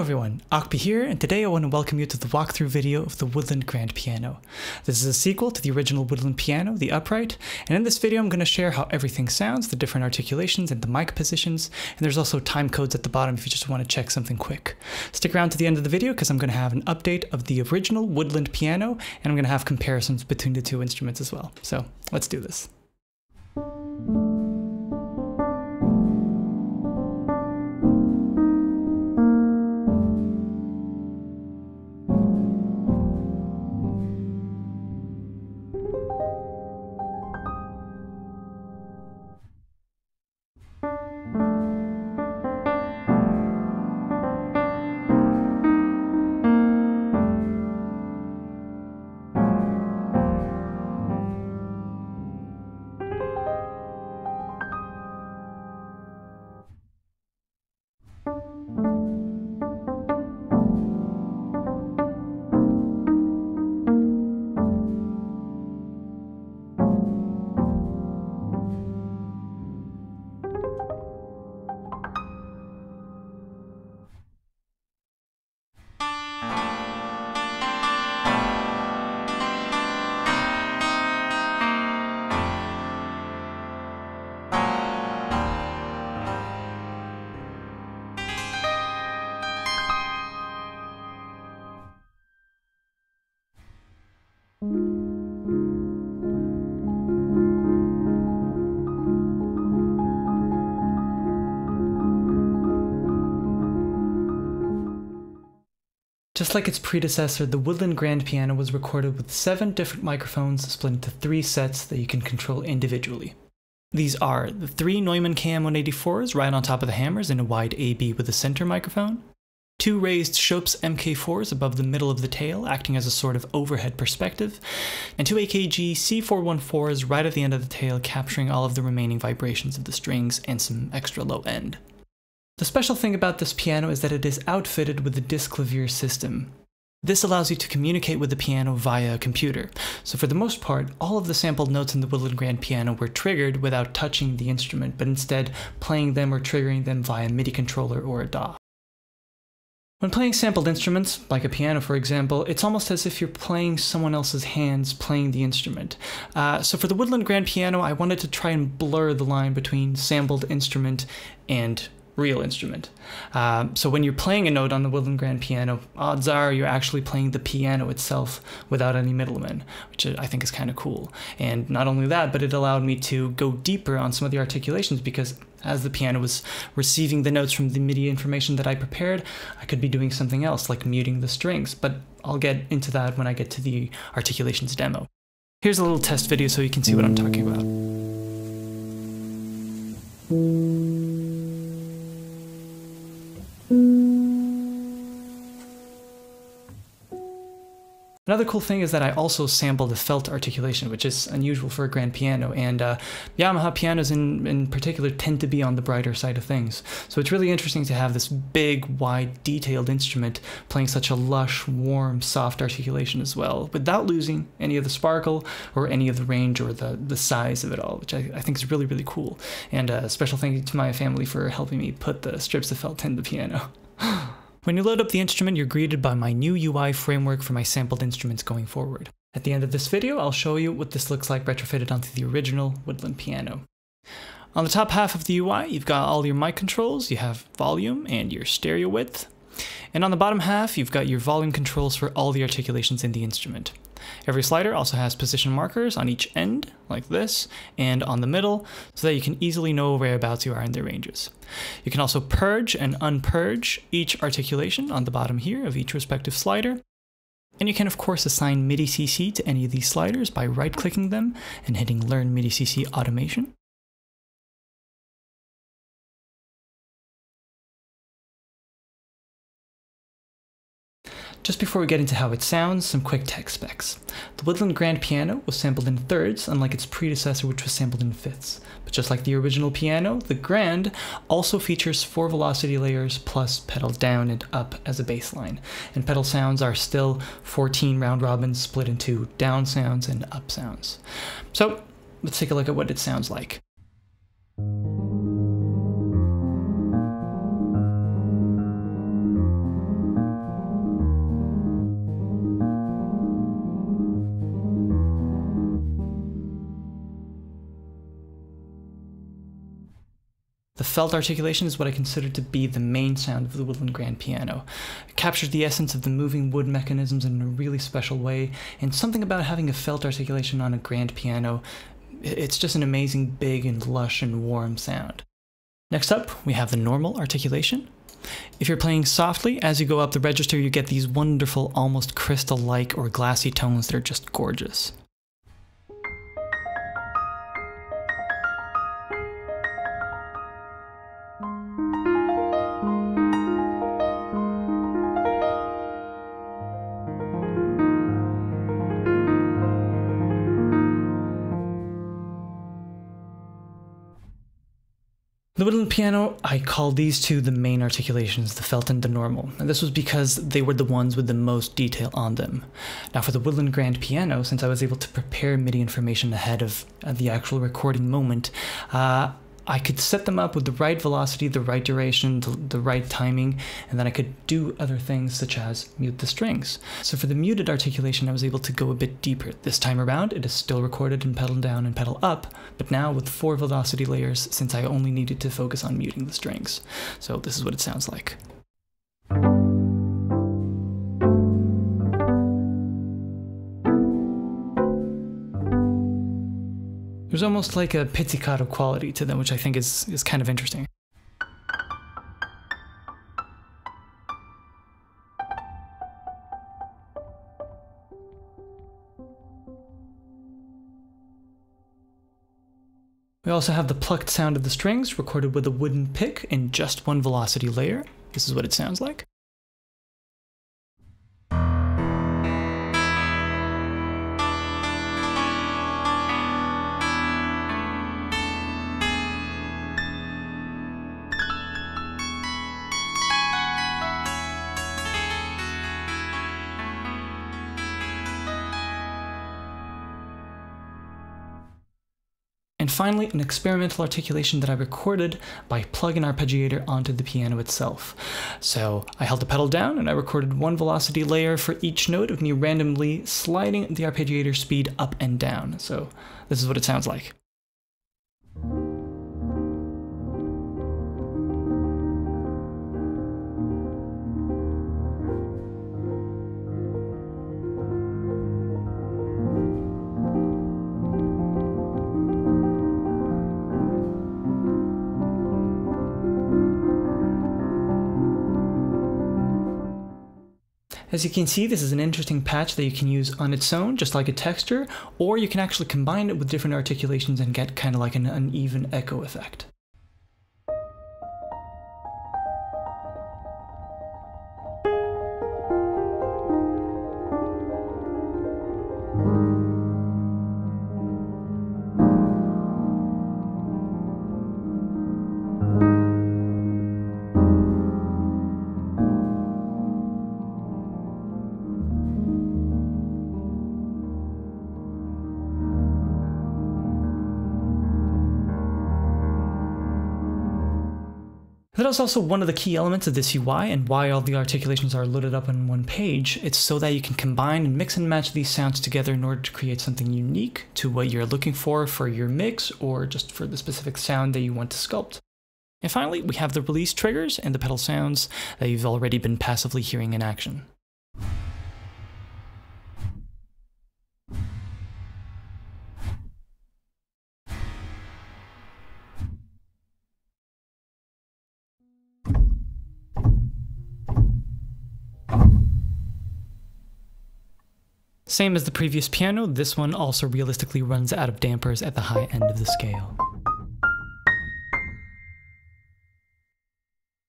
everyone, Akpi here, and today I want to welcome you to the walkthrough video of the Woodland Grand Piano. This is a sequel to the original Woodland piano, the upright, and in this video I'm going to share how everything sounds, the different articulations and the mic positions, and there's also time codes at the bottom if you just want to check something quick. Stick around to the end of the video because I'm going to have an update of the original Woodland piano, and I'm going to have comparisons between the two instruments as well. So let's do this. Just like its predecessor, the Woodland Grand Piano was recorded with 7 different microphones split into 3 sets that you can control individually. These are the 3 Neumann KM184s right on top of the hammers in a wide AB with a center microphone, 2 raised Schoeps MK4s above the middle of the tail acting as a sort of overhead perspective, and 2 AKG C414s right at the end of the tail capturing all of the remaining vibrations of the strings and some extra low end. The special thing about this piano is that it is outfitted with the disclavier system. This allows you to communicate with the piano via a computer, so for the most part, all of the sampled notes in the Woodland Grand Piano were triggered without touching the instrument, but instead playing them or triggering them via a MIDI controller or a DAW. When playing sampled instruments, like a piano for example, it's almost as if you're playing someone else's hands playing the instrument. So for the Woodland Grand Piano, I wanted to try and blur the line between sampled instrument and real instrument. So when you're playing a note on the Woodland Grand Piano, odds are you're actually playing the piano itself without any middlemen, which I think is kind of cool. And not only that, but it allowed me to go deeper on some of the articulations because as the piano was receiving the notes from the MIDI information that I prepared, I could be doing something else like muting the strings, but I'll get into that when I get to the articulations demo. Here's a little test video so you can see what I'm talking about. Another cool thing is that I also sampled the felt articulation, which is unusual for a grand piano, and Yamaha pianos in particular tend to be on the brighter side of things. So it's really interesting to have this big, wide, detailed instrument playing such a lush, warm, soft articulation as well, without losing any of the sparkle or any of the range or the size of it all, which I think is really, really cool. And a special thank you to my family for helping me put the strips of felt in the piano. When you load up the instrument, you're greeted by my new UI framework for my sampled instruments going forward. At the end of this video, I'll show you what this looks like retrofitted onto the original Woodland piano. On the top half of the UI, you've got all your mic controls, you have volume and your stereo width. And on the bottom half, you've got your volume controls for all the articulations in the instrument. Every slider also has position markers on each end, like this, and on the middle, so that you can easily know whereabouts you are in their ranges. You can also purge and unpurge each articulation on the bottom here of each respective slider. And you can of course assign MIDI CC to any of these sliders by right-clicking them and hitting Learn MIDI CC Automation. Just before we get into how it sounds, some quick tech specs. The Woodland Grand Piano was sampled in thirds, unlike its predecessor which was sampled in fifths. But just like the original piano, the Grand also features 4 velocity layers plus pedal down and up as a baseline. And pedal sounds are still 14 round robins split into down sounds and up sounds. So let's take a look at what it sounds like. The felt articulation is what I consider to be the main sound of the Woodland grand piano. It captures the essence of the moving wood mechanisms in a really special way, and something about having a felt articulation on a grand piano, it's just an amazing, big and lush and warm sound. Next up, we have the normal articulation. If you're playing softly, as you go up the register, you get these wonderful, almost crystal-like or glassy tones that are just gorgeous. The Woodland piano, I call these two the main articulations, the felt and the normal, and this was because they were the ones with the most detail on them. Now for the Woodland grand piano, since I was able to prepare MIDI information ahead of the actual recording moment, I could set them up with the right velocity, the right duration, the right timing, and then I could do other things such as mute the strings. So for the muted articulation, I was able to go a bit deeper. This time around, it is still recorded in pedal down and pedal up, but now with 4 velocity layers since I only needed to focus on muting the strings. So this is what it sounds like. There's almost like a pizzicato quality to them, which I think is kind of interesting. We also have the plucked sound of the strings recorded with a wooden pick in just 1 velocity layer. This is what it sounds like. And finally, an experimental articulation that I recorded by plugging an arpeggiator onto the piano itself. So I held the pedal down and I recorded 1 velocity layer for each note of me randomly sliding the arpeggiator speed up and down. So this is what it sounds like. As you can see, this is an interesting patch that you can use on its own, just like a texture, or you can actually combine it with different articulations and get kind of like an uneven echo effect. That is also one of the key elements of this UI and why all the articulations are loaded up on one page. It's so that you can combine and mix and match these sounds together in order to create something unique to what you're looking for your mix or just for the specific sound that you want to sculpt. And finally, we have the release triggers and the pedal sounds that you've already been passively hearing in action. Same as the previous piano, this one also realistically runs out of dampers at the high end of the scale.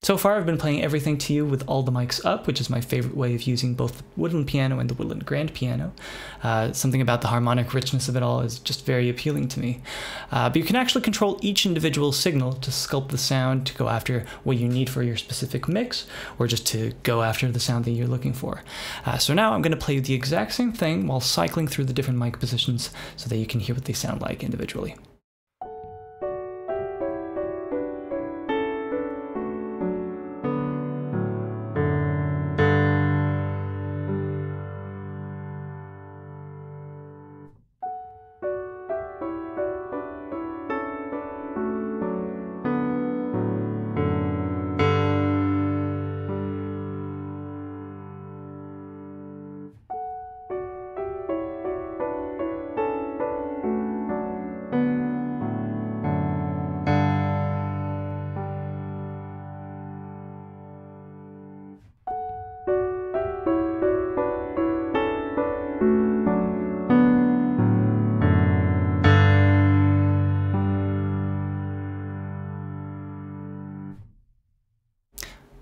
So far I've been playing everything to you with all the mics up, which is my favorite way of using both the Woodland piano and the Woodland grand piano. Something about the harmonic richness of it all is just very appealing to me. But you can actually control each individual signal to sculpt the sound to go after what you need for your specific mix, or just to go after the sound that you're looking for. So now I'm going to play the exact same thing while cycling through the different mic positions so that you can hear what they sound like individually.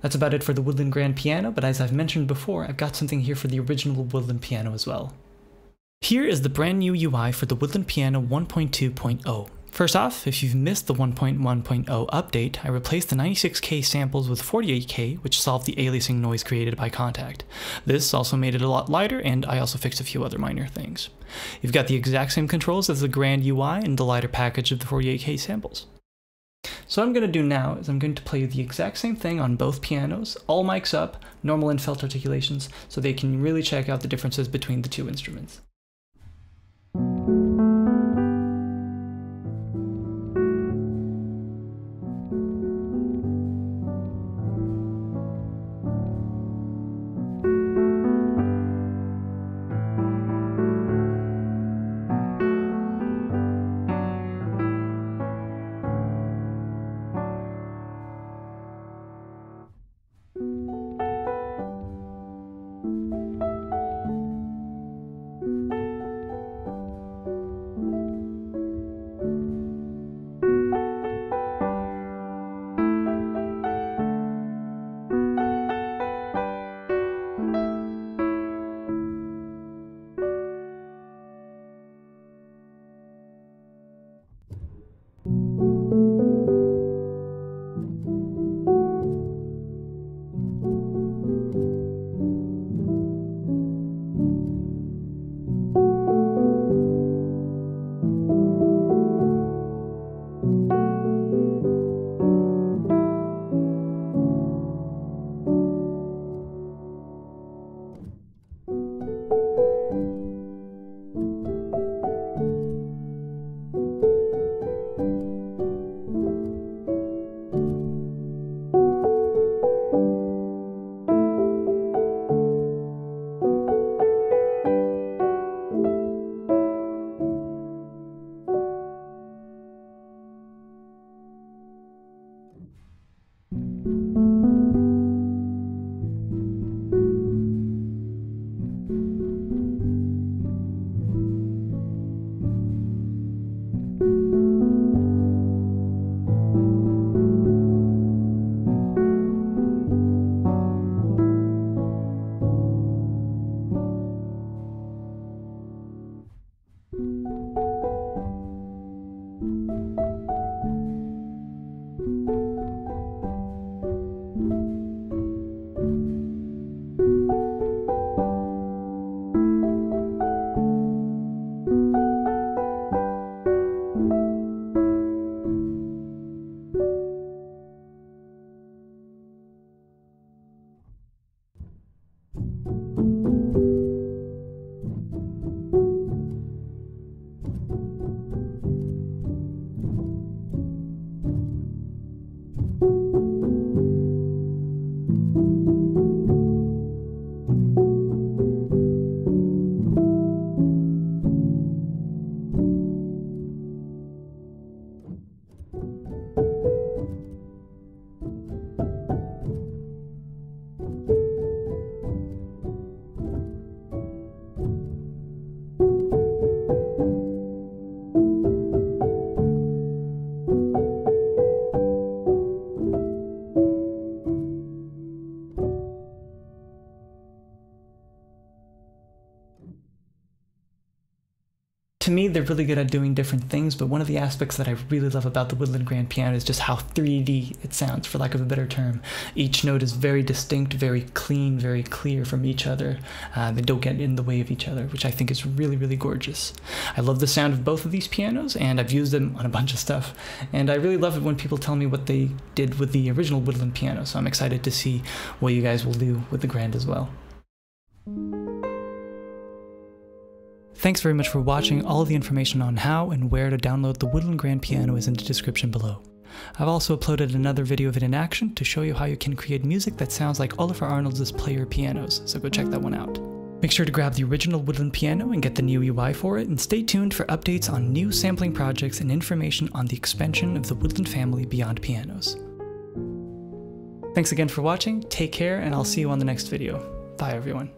That's about it for the Woodland Grand Piano, but as I've mentioned before, I've got something here for the original Woodland Piano as well. Here is the brand new UI for the Woodland Piano 1.2.0. First off, if you've missed the 1.1.0 update, I replaced the 96K samples with 48K, which solved the aliasing noise created by contact. This also made it a lot lighter, and I also fixed a few other minor things. You've got the exact same controls as the Grand UI and the lighter package of the 48K samples. So what I'm going to do now is I'm going to play the exact same thing on both pianos, all mics up, normal and felt articulations, so they can really check out the differences between the two instruments. To me, they're really good at doing different things, but one of the aspects that I really love about the Woodland Grand Piano is just how 3D it sounds, for lack of a better term. Each note is very distinct, very clean, very clear from each other. They don't get in the way of each other, which I think is really, really gorgeous. I love the sound of both of these pianos, and I've used them on a bunch of stuff, and I really love it when people tell me what they did with the original Woodland piano, so I'm excited to see what you guys will do with the Grand as well. Thanks very much for watching. All of the information on how and where to download the Woodland Grand Piano is in the description below. I've also uploaded another video of it in action to show you how you can create music that sounds like Oliver Arnold's Player pianos, so go check that one out. Make sure to grab the original Woodland piano and get the new UI for it, and stay tuned for updates on new sampling projects and information on the expansion of the Woodland family beyond pianos. Thanks again for watching, take care, and I'll see you on the next video. Bye everyone.